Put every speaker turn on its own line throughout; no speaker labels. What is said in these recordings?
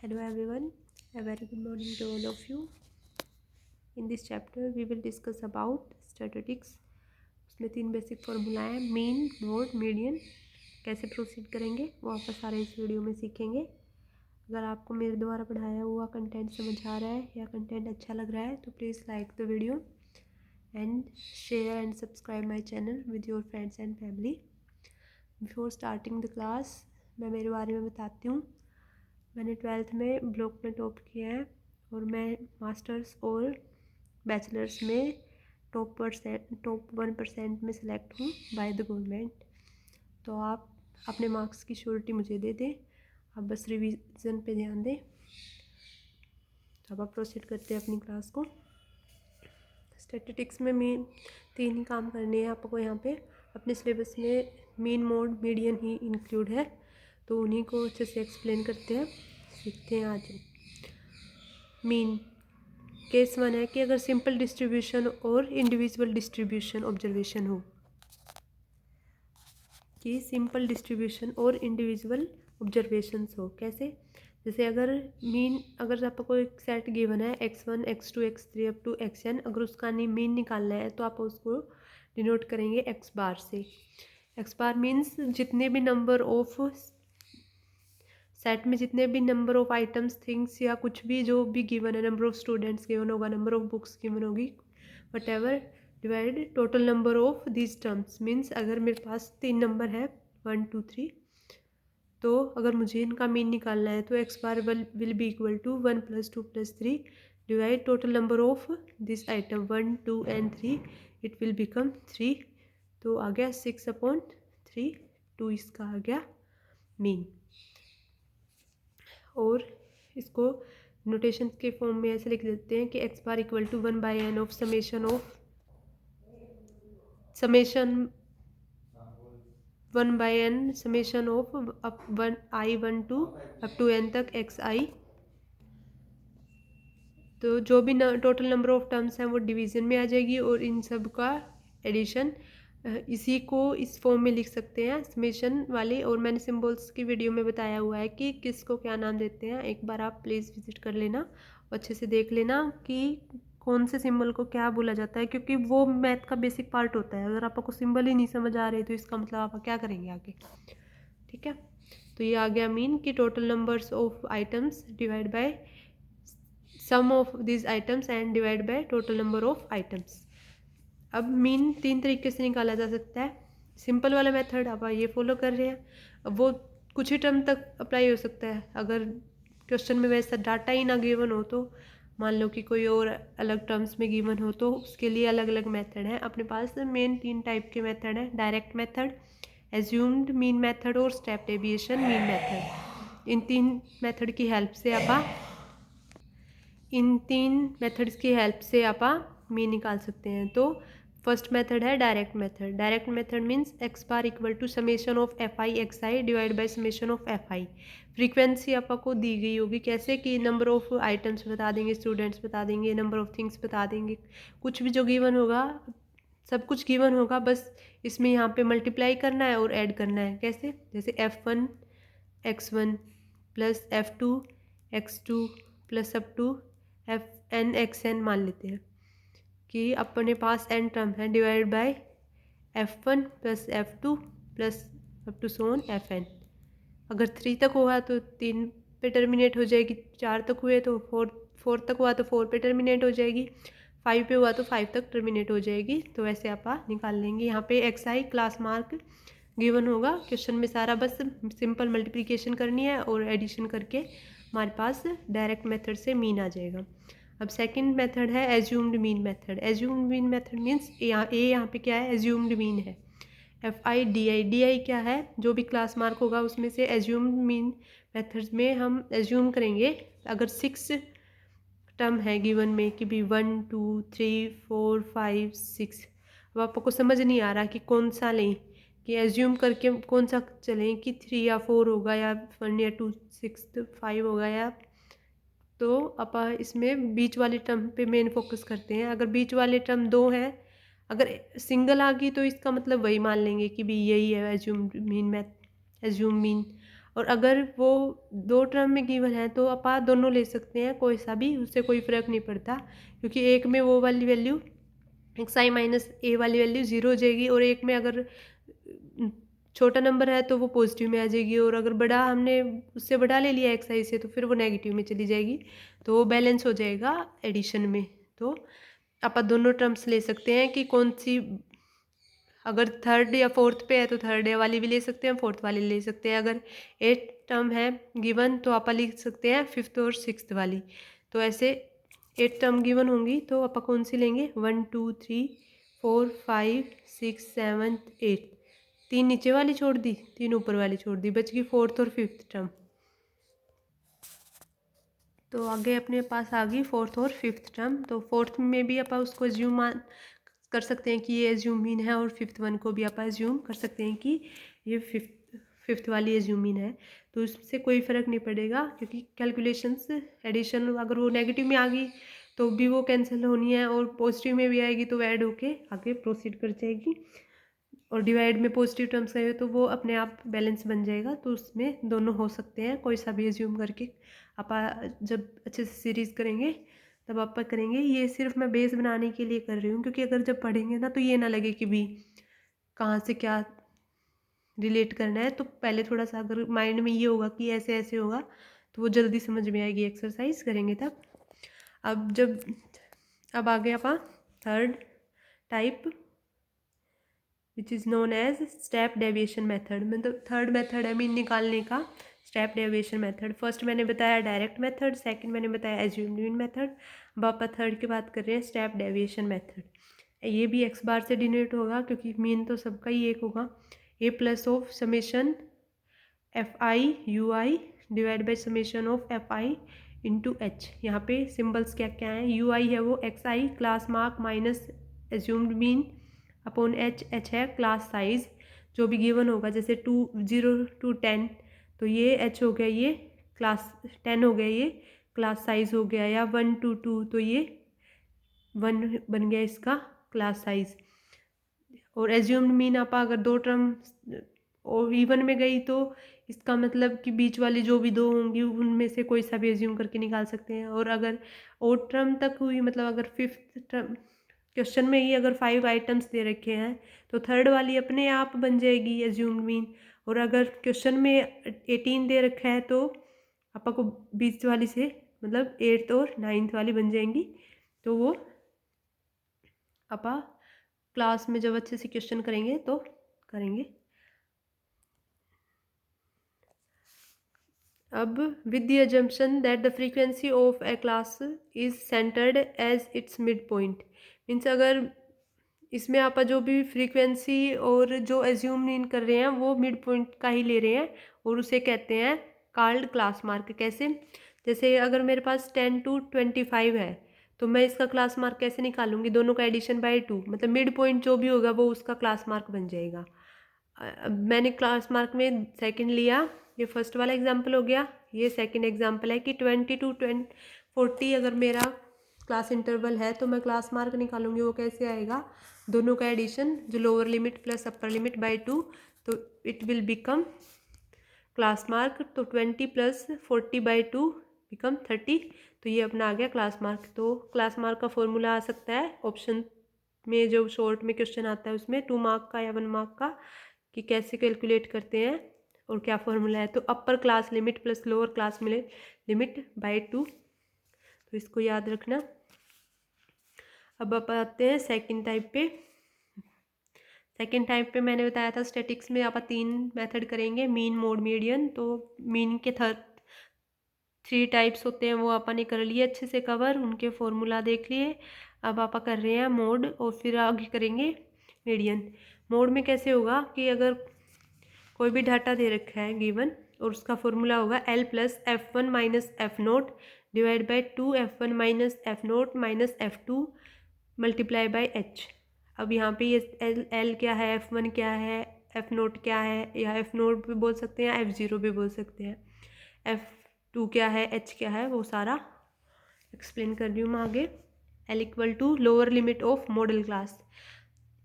Hello everyone, a very good morning to all of you. In this chapter we will discuss about statistics. उसमें 3 basic formula है, mean, mode, median. कैसे proceed करेंगे वो आप सारे इस वीडियो में सीखेंगे. अगर आपको मेरे द्वारा पढ़ाया हुआ कंटेंट समझ आ रहा है या कंटेंट अच्छा लग रहा है तो please like the video and share and subscribe my channel with your friends and family. Before starting the class मैं मेरे बारे में बताती हूँ. मैंने 12th में ब्लॉक में टॉप किया है और मैं मास्टर्स और बैचलर्स में टॉप 1% में सिलेक्ट हूँ बाय द गवर्नमेंट. तो आप अपने मार्क्स की श्योरिटी मुझे दे दें, आप बस रिवीजन पे ध्यान दें. तो अब आप प्रोसीड करते हैं अपनी क्लास को. स्टैटिस्टिक्स में मेन 3 ही काम करने हैं आपको. यहाँ पे अपने सिलेबस में मीन, मोड, मीडियन ही इंक्लूड है, तो उन्हीं को अच्छे से एक्सप्लेन करते हैं, सीखते हैं. आज मीन केस 1 है कि अगर सिंपल डिस्ट्रीब्यूशन और इंडिविजुअल डिस्ट्रीब्यूशन ऑब्जर्वेशन हो, कि सिंपल डिस्ट्रीब्यूशन और इंडिविजुअल ऑब्जर्वेशंस हो. कैसे? जैसे अगर मीन, अगर आपको एक सेट गिवन है x1, x2, x3 up to xn, अगर उसका मीन निकालना है तो आप उसको डिनोट करेंगे x बार से. x बार मीन्स जितने भी नंबर ऑफ सेट में जितने भी नंबर ऑफ आइटम्स, थिंग्स या कुछ भी जो भी गिवन है, नंबर ऑफ स्टूडेंट्स गिवन होगा, नंबर ऑफ बुक्स गिवन होगी, what ever, divide total number of this terms. Means अगर मेरे पास 3 नंबर है 1 2 3, तो अगर मुझे इनका मीन निकालना है तो x bar will be equal to 1 + 2 + 3 divide total number of this item 1 2 and 3, it will become 3. तो आ गया 6/3, 2 इसका आ गया मीन. और इसको नोटेशन के फॉर्म में ऐसे लिख देते हैं कि x bar equal to 1/n of summation 1/n summation of i1 to up to n तक xi. तो जो भी टोटल नंबर ऑफ टर्म्स हैं वो डिवीजन में आ जाएगी और इन सब का एडिशन. इसी को इस फॉर्म में लिख सकते हैं समेशन वाले. और मैंने सिंबल्स की वीडियो में बताया हुआ है कि किसको क्या नाम देते हैं. एक बार आप प्लीज़ विजिट कर लेना और अच्छे से देख लेना कि कौन से सिंबल को क्या बोला जाता है, क्योंकि वो मैथ का बेसिक पार्ट होता है. अगर आपको सिंबल ही नहीं समझ आ रहे तो इसका मतलब आप क्या करेंगे आगे. ठीक है, तो ये आ गया मीन कि total numbers of items divide by sum of this items and divide by total number of items. अब मीन 3 तरीके से निकाला जा सकता है. सिंपल वाला मेथड आप ये फॉलो कर रहे हैं, अब वो कुछ ही टर्म तक अप्लाई हो सकता है. अगर क्वेश्चन में वैसा डाटा ही ना गिवन हो तो मान लो कि कोई और अलग टर्म्स में गिवन हो तो उसके लिए अलग अलग मेथड है. अपने पास मेन 3 टाइप के मेथड है: direct method, assumed mean method और स्टेप डेविएशन मीन मेथड. इन 3 मेथड्स की हेल्प से आप मीन निकाल सकते हैं. तो फर्स्ट मेथड है direct method. Direct method means x bar equal to summation of fi xi divide by summation of fi. Frequency आपको दी गई होगी कैसे कि नंबर ऑफ आइटम्स बता देंगे, स्टूडेंट्स बता देंगे, नंबर ऑफ थिंग्स बता देंगे, कुछ भी जो गिवन होगा सब कुछ गिवन होगा, बस इसमें यहाँ पे मल्टीप्लाई करना है और ऐड करना है. कैसे? जैसे f1 x1 plus f2 x2 plus up to fn xn मान लेते हैं कि अपने पास n टर्म है, divide by f1 plus f2 plus up to so on fn. अगर 3 तक हुआ तो 3 पे टर्मिनेट हो जाएगी, 4 तक हुए तो 4 तक हुआ तो 4 पे टर्मिनेट हो जाएगी, 5 पे हुआ तो 5 तक टर्मिनेट हो जाएगी. तो ऐसे आप निकाल लेंगे. यहाँ पे xi क्लास मार्क गिवन होगा क्वेश्चन में सारा, बस सिंपल मल्टीप्लिकेशन करनी है और एडिशन करके हमारे पास डायरेक्ट मेथड से मीन आ जाएगा. अब सेकंड मेथड है assumed mean method. Assumed mean method means यहाँ पे क्या है, एज्यूम्ड मीन है. FI क्या है, जो भी क्लास मार्क होगा उसमें से एज्यूम्ड मीन मेथड्स में हम एज्यूम करेंगे अगर 6 टर्म है गिवन में कि भी 1 2 3 4 5 6. अब आपको समझ नहीं आ रहा कि कौन सा लें, कि एज्यूम करके कौन सा चलें कि 3 या 4 होगा या 1 या 2 6 5 होगा या. तो आप इसमें बीच वाले टर्म पे मेन फोकस करते हैं. अगर बीच वाले टर्म 2 हैं, अगर सिंगल आ गई तो इसका मतलब वही मान लेंगे कि भी यही है एज्यूम मीन. और अगर वो 2 टर्म में गिवन है तो अपन दोनों ले सकते हैं, कोई सा भी, उससे कोई फ़र्क नहीं पड़ता, क्योंकि एक में वो वाली वैल्यू एक्स आई माइनस ए वाली वैल्यू 0 हो जाएगी, और एक में अगर छोटा नंबर है तो वो पॉजिटिव में आ जाएगी, और अगर बड़ा हमने उससे बड़ा ले लिया एक्स आई से तो फिर वो नेगेटिव में चली जाएगी, तो वो बैलेंस हो जाएगा एडिशन में। तो अपन दोनों टर्म्स ले सकते हैं कि कौन सी, अगर थर्ड या फोर्थ पे है तो थर्ड वाली भी ले सकते हैं, फोर्थ वाली ले सकते हैं। अगर 8 टर्म है गिवन तो आप लिख सकते हैं 5th और 6th वाली। तो ऐसे 8 टर्म गिवन होंगी तो आप कौन सी लेंगे, 1 2 3 4 5 6 7 8, 3 नीचे वाली छोड़ दी, 3 ऊपर वाली छोड़ दी, बच गई 4th और 5th टर्म। तो आगे अपने पास आ गई 4th और 5th टर्म। तो 4th में भी आप उसको एज्यूम कर सकते हैं कि ये एज्यूम मीन है, और 5th वन को भी आप एज्यूम कर सकते हैं कि ये 5th वाली एज्यूम मीन है। तो उससे कोई फ़र्क नहीं पड़ेगा, क्योंकि कैलकुलेशंस एडिशन अगर वो नेगेटिव में आ गई तो भी वो कैंसिल होनी है, और पॉजिटिव में भी आएगी तो ऐड होके आगे प्रोसीड कर जाएगी, और डिवाइड में पॉजिटिव टर्म्स आए तो वो अपने आप बैलेंस बन जाएगा। तो उसमें दोनों हो सकते हैं, कोई सा भी एज्यूम करके आप जब अच्छे से सीरीज़ करेंगे तब आप करेंगे। ये सिर्फ मैं बेस बनाने के लिए कर रही हूँ, क्योंकि अगर जब पढ़ेंगे ना तो ये ना लगे कि भी कहाँ से क्या रिलेट करना है। तो पहले थोड़ा सा अगर माइंड में ये होगा कि ऐसे ऐसे होगा तो वो जल्दी समझ में आएगी, एक्सरसाइज करेंगे तब। अब आगे अपन third type which is known as step deviation method. मतलब थर्ड मेथड है मीन निकालने का, स्टेप डेविएशन मेथड। फर्स्ट मैंने बताया डायरेक्ट मेथड, सेकंड मैंने बताया एज्यूम्ड मीन मेथड, अब आप थर्ड की बात कर रहे हैं स्टेप डेविएशन मेथड। ये भी एक्स बार से डिनोट होगा, क्योंकि मीन तो सबका ही एक होगा, A plus of summation F I U I divide by summation of F I into H. यहाँ पे सिम्बल्स क्या क्या हैं, यू आई है वो X I class mark minus assumed mean upon H, H है क्लास साइज जो भी गिवन होगा, जैसे 0 to 10 तो ये एच हो गया, ये क्लास 10 हो गया, ये क्लास साइज हो गया, या 1 to 2 तो ये 1 बन गया इसका क्लास साइज। और एज्यूम्ड मीन आप अगर 2 टर्म और इवन में गई तो इसका मतलब कि बीच वाली जो भी 2 होंगी उनमें से कोई सा भी एज्यूम करके निकाल सकते हैं। और अगर ओड टर्म तक हुई, मतलब अगर 5th टर्म क्वेश्चन में ही अगर 5 आइटम्स दे रखे हैं तो थर्ड वाली अपने आप बन जाएगी एज्यूम्ड मीन। और अगर क्वेश्चन में 18 दे रखा है तो आपको बीच वाली से मतलब 8th और 9th वाली बन जाएंगी। तो वो आपा क्लास में जब अच्छे से क्वेश्चन करेंगे तो करेंगे। अब with the assumption that the frequency of a class is centred as its mid point, means अगर इसमें आप जो भी फ्रीक्वेंसी और जो एज्यूम इन कर रहे हैं वो मिड पॉइंट का ही ले रहे हैं, और उसे कहते हैं कॉल्ड क्लास मार्क। कैसे, जैसे अगर मेरे पास 10 to 25 है तो मैं इसका क्लास मार्क कैसे निकालूंगी, दोनों का एडिशन बाय 2, मतलब मिड पॉइंट जो भी होगा वो उसका क्लास मार्क बन जाएगा। अब मैंने क्लास मार्क में सेकंड लिया, ये फर्स्ट वाला एग्जांपल हो गया, ये सेकंड एग्जांपल है कि 20 to 40 अगर मेरा क्लास इंटरवल है तो मैं क्लास मार्क निकालूंगी, वो कैसे आएगा, दोनों का एडिशन जो lower limit plus upper limit by 2, तो it will become class mark. तो 20 प्लस 40 बाय 2 बिकम 30, तो ये अपना आ गया क्लास मार्क। तो क्लास मार्क का फॉर्मूला आ सकता है ऑप्शन में, जो शॉर्ट में क्वेश्चन आता है उसमें 2 मार्क का या 1 मार्क का, कि कैसे कैलकुलेट करते हैं और क्या फॉर्मूला है। तो upper class limit plus lower class limit by 2, तो इसको याद रखना। अब आप आते हैं सेकंड टाइप पे। सेकंड टाइप पे मैंने बताया था स्टैटिक्स में आप 3 मेथड करेंगे, मीन मोड मीडियन। तो मीन के 3 टाइप्स होते हैं, वो आपने कर लिए अच्छे से कवर, उनके फॉर्मूला देख लिए। अब आप कर रहे हैं मोड, और फिर आगे करेंगे मीडियन। मोड में कैसे होगा कि अगर कोई भी डाटा दे रखा है गिवन और उसका फॉर्मूला होगा L plus F1 minus F note divide by 2 F1 minus F note minus F2 multiply by H। अब यहाँ पे ये L क्या है, F1 क्या है, एफ नोट क्या है, या एफ नोट भी बोल सकते हैं, F0 भी बोल सकते हैं, F2 क्या है, H क्या है, वो सारा एक्सप्लेन कर रही हूँ मैं आगे। L equal to lower limit of modal class.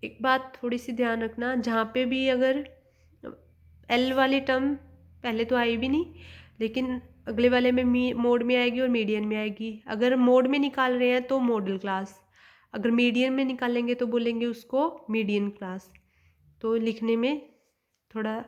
एक बात थोड़ी सी ध्यान रखना, जहाँ पे भी अगर एल वाली टर्म पहले तो आई भी नहीं, लेकिन अगले वाले में मोड में आएगी और मीडियन में आएगी। अगर मोड में निकाल रहे हैं तो मॉडल क्लास, अगर मीडियन में निकालेंगे तो बोलेंगे उसको मीडियन क्लास। तो लिखने में थोड़ा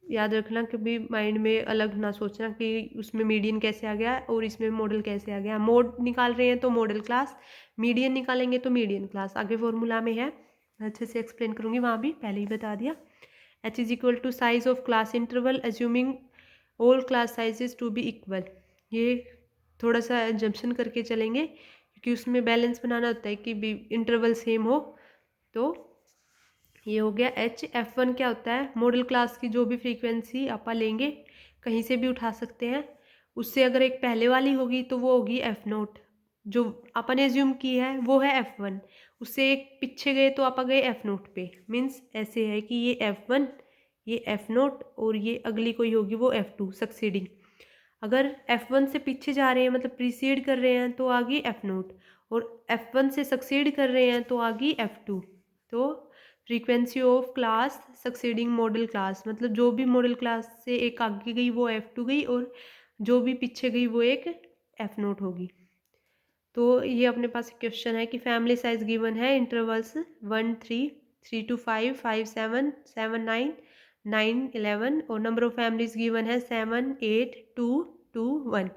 याद रखना, कभी माइंड में अलग ना सोचना कि उसमें मीडियन कैसे आ गया और इसमें मॉडल कैसे आ गया। मोड निकाल रहे हैं तो मॉडल क्लास, मीडियन निकालेंगे तो मीडियन क्लास। आगे फॉर्मूला में है, अच्छे से एक्सप्लेन करूँगी, वहाँ भी पहले ही बता दिया। h is equal to size of class interval assuming all class sizes to be equal. ये थोड़ा सा एजम्पशन करके चलेंगे क्योंकि उसमें बैलेंस बनाना होता है कि इंटरवल सेम हो। तो ये हो गया h। f1 क्या होता है, मॉडल क्लास की जो भी फ्रीक्वेंसी आप लेंगे कहीं से भी उठा सकते हैं, उससे अगर एक पहले वाली होगी तो वो होगी f0, जो अपन ने एज्यूम की है वो है f1, उससे एक पीछे गए तो आप गए f0 पे। मीन्स ऐसे है कि ये f1, ये f0 और ये अगली कोई होगी वो f2 सक्सीडिंग। अगर f1 से पीछे जा रहे हैं मतलब प्रीसीड कर रहे हैं तो आ गई f0, और f1 से सक्सीड कर रहे हैं तो आ गई f2। तो frequency of class succeeding model class, मतलब जो भी मॉडल क्लास से एक आगे गई वो f2 गई और जो भी पीछे गई वो एक f0 होगी। तो ये अपने पास क्वेश्चन है कि फैमिली साइज गिवन है इंटरवल्स 1 3, 3 to 5, 5 7, 7 9, 9 11, और नंबर ऑफ फैमिलीज गिवन है 7 8 2 2 1।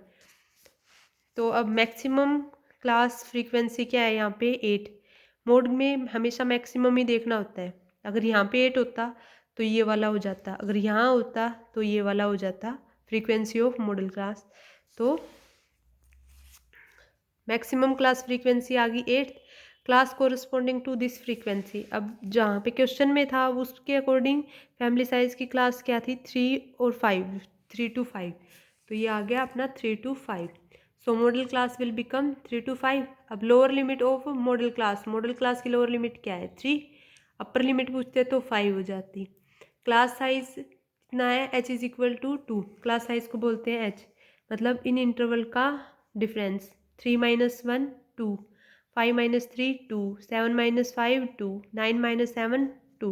तो अब मैक्सिमम क्लास फ्रीक्वेंसी क्या है यहाँ पे 8। मोड में हमेशा मैक्सिमम ही देखना होता है, अगर यहाँ पे 8 होता तो ये वाला हो जाता, अगर यहाँ होता तो ये वाला हो जाता फ्रीक्वेंसी ऑफ मॉडल क्लास। तो मैक्सिमम क्लास फ्रीक्वेंसी आ गई 8 class corresponding to this frequency. अब जहाँ पे क्वेश्चन में था उसके अकॉर्डिंग फैमिली साइज की क्लास क्या थी 3 और 5, 3 to 5, तो ये आ गया अपना 3 to 5। So model class will become 3 to 5। अब lower limit of modal class की लोअर लिमिट क्या है 3, अपर लिमिट पूछते तो 5 हो जाती। क्लास साइज कितना है h is equal to 2, class size को बोलते हैं h, मतलब इन इंटरवल का difference. 3 minus 1 2, 5 minus 3 2, 7 minus 5 2, 9 minus 7 2,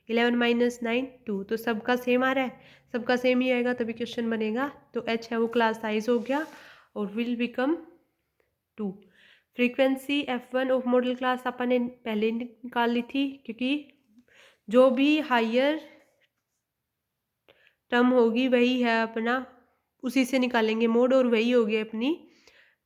11 minus 9 2। तो सबका सेम आ रहा है, सबका सेम ही आएगा तभी क्वेश्चन बनेगा। तो h है वो क्लास साइज हो गया और will become 2। Frequency f1 of modal class अपन ने पहले निकाल ली थी, क्योंकि जो भी हायर टर्म होगी वही है अपना, उसी से निकालेंगे मोड, और वही होगी अपनी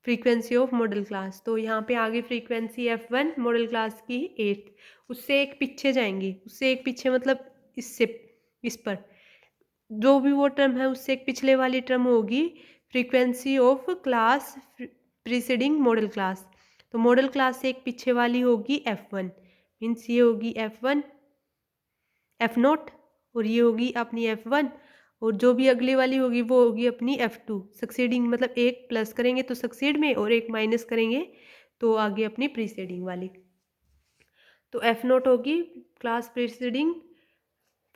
फ्रीक्वेंसी ऑफ मॉडल क्लास। तो यहाँ पे आगे फ्रीक्वेंसी f1 मॉडल क्लास की 8, उससे एक पीछे जाएंगे, उससे एक पीछे मतलब इससे इस पर जो भी वो टर्म है उससे एक पिछले वाली टर्म होगी frequency of class preceding model class. तो मॉडल क्लास से एक पीछे वाली होगी f1, मीन्स ये होगी f1 f0, और ये होगी अपनी f1, और जो भी अगली वाली होगी वो होगी अपनी f2 सक्सीडिंग, मतलब एक प्लस करेंगे तो सक्सीड में और एक माइनस करेंगे तो आगे अपनी प्रीसीडिंग वाली। तो f0 होगी class preceding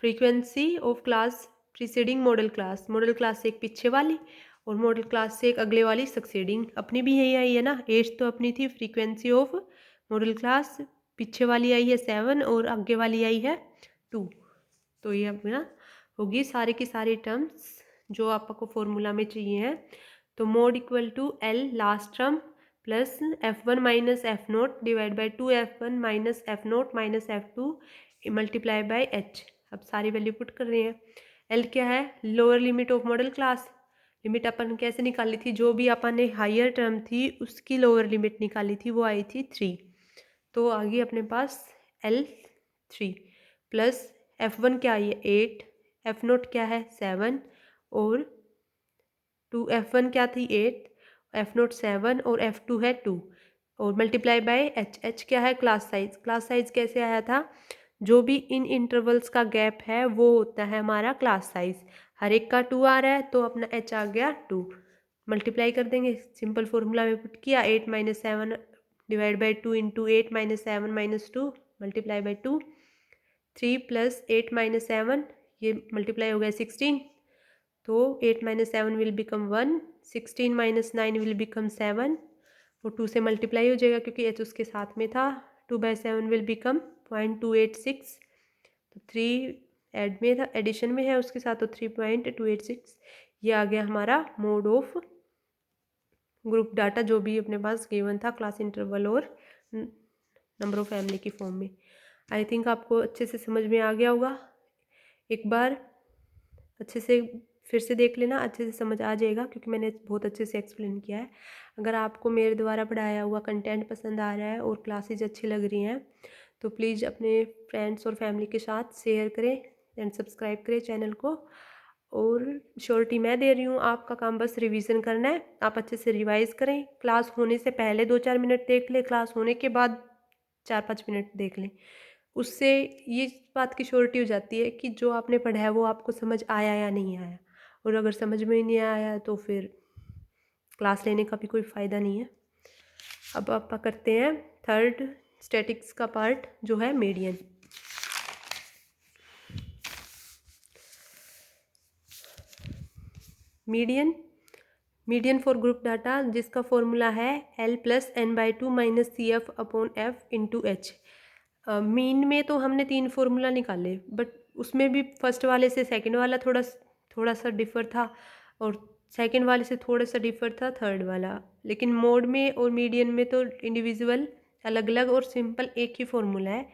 frequency of class preceding model class से एक पीछे वाली और मॉडल क्लास से एक अगले वाली सक्सीडिंग। अपनी भी यही आई है ना, एज तो अपनी थी फ्रीक्वेंसी ऑफ मॉडल क्लास, पीछे वाली आई है 7 और आगे वाली आई है 2। तो ये अपना होगी सारे की सारी टर्म्स जो आपको फॉर्मूला में चाहिए हैं। तो mode equal to L last term plus f1 minus f0 divide by 2f1 minus f0 minus f2 multiply by h। अब सारी वैल्यू पुट कर रहे हैं। एल क्या है, lower limit of modal class. Limit अपन कैसे निकाली थी, जो भी अपन ने हायर टर्म थी उसकी लोअर लिमिट निकाली थी वो आई थी 3। तो आगे अपने पास L3 प्लस f1 क्या आई है 8, f0 क्या है 7 और 2f1 क्या थी 8, f0 7 और f2 है 2 और मल्टीप्लाई बाय h क्या है क्लास साइज कैसे आया था, जो भी इन इंटरवल्स का गैप है वो होता है हमारा क्लास साइज। हर एक का 2 आ रहा है तो अपना h आ गया 2, मल्टीप्लाई कर देंगे, सिंपल फॉर्मूला में पुट किया 8 minus 7 divide by 2 into 8 minus 7 minus 2 multiply by 2, 3 plus 8 minus 7 ये मल्टीप्लाई हो गया 16। तो 8 minus 7 will become 1, 16 minus 9 will become 7 और 2 से मल्टीप्लाई हो जाएगा क्योंकि h उसके साथ में था। 2 बाई 7 विल बिकम 0.286। तो 3 ऐड में था, एडिशन में है उसके साथ, तो 3.286 ये आ गया हमारा मोड ऑफ ग्रुप डाटा जो भी अपने पास गिवन था क्लास इंटरवल और नंबर ऑफ फैमिली की फॉर्म में। आई थिंक आपको अच्छे से समझ में आ गया होगा। एक बार अच्छे से फिर से देख लेना, अच्छे से समझ आ जाएगा क्योंकि मैंने बहुत अच्छे से एक्सप्लेन किया है। अगर आपको मेरे द्वारा पढ़ाया हुआ कंटेंट पसंद आ रहा है और क्लासेज अच्छी लग रही हैं तो प्लीज़ अपने फ्रेंड्स और फैमिली के साथ शेयर करें एंड सब्सक्राइब करें चैनल को। और श्योरिटी मैं दे रही हूँ, आपका काम बस रिवीजन करना है। आप अच्छे से रिवाइज़ करें, क्लास होने से पहले 2-4 मिनट देख लें, क्लास होने के बाद 4-5 मिनट देख लें। उससे ये बात की श्योरिटी हो जाती है कि जो आपने पढ़ा है वो आपको समझ आया या नहीं आया। और अगर समझ में ही नहीं आया तो फिर क्लास लेने का भी कोई फ़ायदा नहीं है। अब आप करते हैं थर्ड स्टैटिक्स का पार्ट जो है median. Median for group data जिसका फॉर्मूला है L+N/2 - CF/F/H। मीन में तो हमने 3 फार्मूला निकाले, बट उसमें भी फर्स्ट वाले से सेकंड वाला थोड़ा सा डिफ़र था और सेकंड वाले से थोड़ा सा डिफ़र था थर्ड वाला। लेकिन मोड में और मीडियन में तो इंडिविजुअल अलग अलग और सिंपल एक ही फार्मूला है।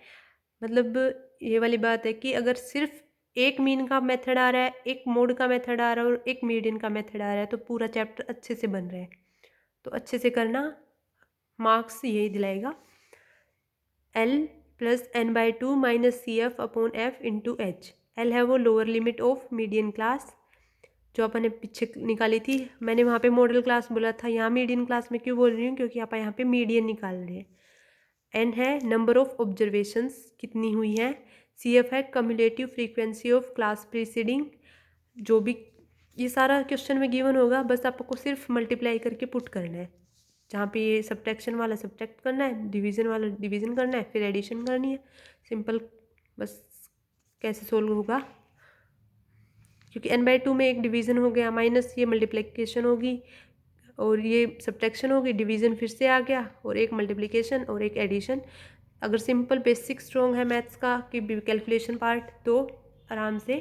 मतलब ये वाली बात है कि अगर सिर्फ एक मीन का मेथड आ रहा है, एक मोड का मेथड आ रहा है और एक मीडियन का मेथड आ रहा है तो पूरा चैप्टर अच्छे से बन रहा है। तो अच्छे से करना, मार्क्स यही दिलाएगा। L+N/2 - CF/F/H। L है वो lower limit of median class जो अपन ने पीछे निकाली थी। मैंने वहाँ पे मॉडल क्लास बोला था, यहाँ मीडियन क्लास में क्यों बोल रही हूँ क्योंकि आप यहाँ पे मीडियन निकाल रहे हैं। N है नंबर ऑफ ऑब्जर्वेशंस कितनी हुई है। CF है cumulative frequency of class preceding. जो भी ये सारा क्वेश्चन में गिवन होगा, बस आपको सिर्फ मल्टीप्लाई करके पुट करना है। जहाँ पे ये सब्ट्रैक्शन वाला सब्ट्रैक्ट करना है, डिवीज़न वाला डिवीज़न करना है, फिर एडिशन करनी है। सिंपल, बस कैसे सोल्व होगा क्योंकि n/2 में एक डिवीज़न हो गया, माइनस ये मल्टीप्लिकेशन होगी और ये सब्ट्रैक्शन होगी, डिवीज़न फिर से आ गया और एक मल्टीप्लिकेशन और एक एडिशन। अगर सिंपल बेसिक स्ट्रॉन्ग है मैथ्स का कि कैलकुलेशन पार्ट तो आराम से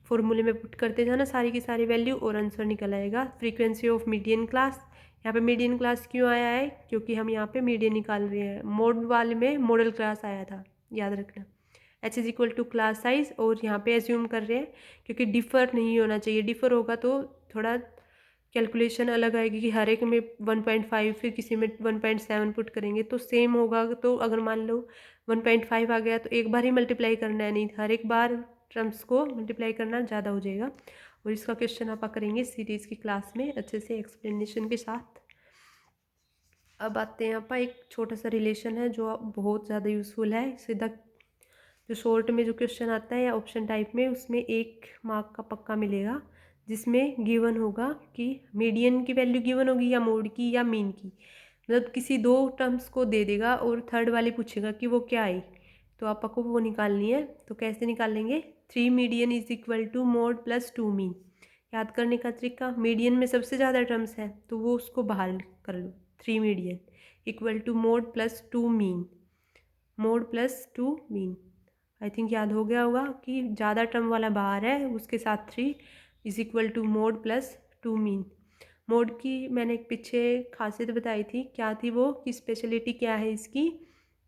फॉर्मूले में पुट करते जाना सारी की सारी वैल्यू और आंसर निकल आएगा। फ्रीक्वेंसी ऑफ मीडियन क्लास, यहाँ पे मीडियन क्लास क्यों आया है क्योंकि हम यहाँ पे मीडियन निकाल रहे हैं। मोड वाले में मॉडल क्लास आया था, याद रखना। H= क्लास साइज और यहाँ पे एज्यूम कर रहे हैं क्योंकि डिफ़र नहीं होना चाहिए। डिफ़र होगा तो थोड़ा कैलकुलेशन अलग आएगी कि हर एक में 1.5 फिर किसी में 1.7 पुट करेंगे तो सेम होगा। तो अगर मान लो 1.5 आ गया तो एक बार ही मल्टीप्लाई करना है, नहीं हर एक बार टर्म्स को मल्टीप्लाई करना ज़्यादा हो जाएगा। और इसका क्वेश्चन आप करेंगे सीरीज़ की क्लास में अच्छे से एक्सप्लेनेशन के साथ। अब आते हैं आप एक छोटा सा रिलेशन है जो बहुत ज़्यादा यूज़फुल है। सीधा जो शॉर्ट में जो क्वेश्चन आता है या ऑप्शन टाइप में उसमें 1 मार्क का पक्का मिलेगा जिसमें गिवन होगा कि मीडियन की वैल्यू गिवन होगी या मोड की या मीन की। मतलब किसी 2 टर्म्स को दे देगा और थर्ड वाले पूछेगा कि वो क्या आई, तो आपको वो निकालनी है। तो कैसे निकालेंगे? 3 मीडियन = मोड + 2 मीन। याद करने का तरीका, मीडियन में सबसे ज़्यादा टर्म्स हैं तो वो उसको बाहर कर लो। 3 median = mode + 2 mean, mode + 2 mean. I think याद हो गया होगा कि ज़्यादा टर्म वाला बाहर है, उसके साथ 3 = मोड + 2 मीन। मोड की मैंने एक पीछे खासियत बताई थी, क्या थी वो कि स्पेशलिटी क्या है इसकी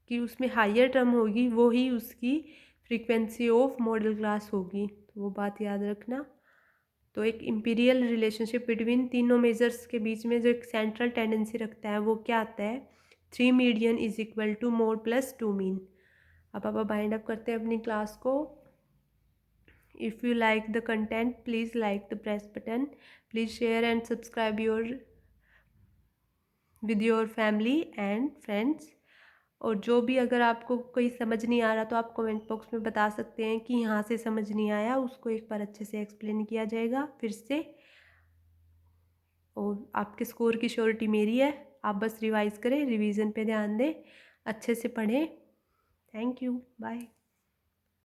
कि उसमें हायर टर्म होगी वो ही उसकी फ्रीक्वेंसी ऑफ मॉडल क्लास होगी, तो वो बात याद रखना। तो एक इंपीरियल रिलेशनशिप बिटवीन तीनों मेजर्स के बीच में जो एक सेंट्रल टेंडेंसी रखता है वो क्या आता है? 3 मीडियन = मोड + 2 मीन। अब आप बाइंड अप करते हैं अपनी क्लास को। If you like the content please like the press button, please share and subscribe with your family and friends. और जो भी अगर आपको कोई समझ नहीं आ रहा तो आप कमेंट बॉक्स में बता सकते हैं कि यहाँ से समझ नहीं आया, उसको एक बार अच्छे से एक्सप्लेन किया जाएगा फिर से। और आपके स्कोर की श्योरिटी मेरी है, आप बस रिवाइज़ करें, रिवीजन पे ध्यान दें, अच्छे से पढ़ें। Thank you, bye.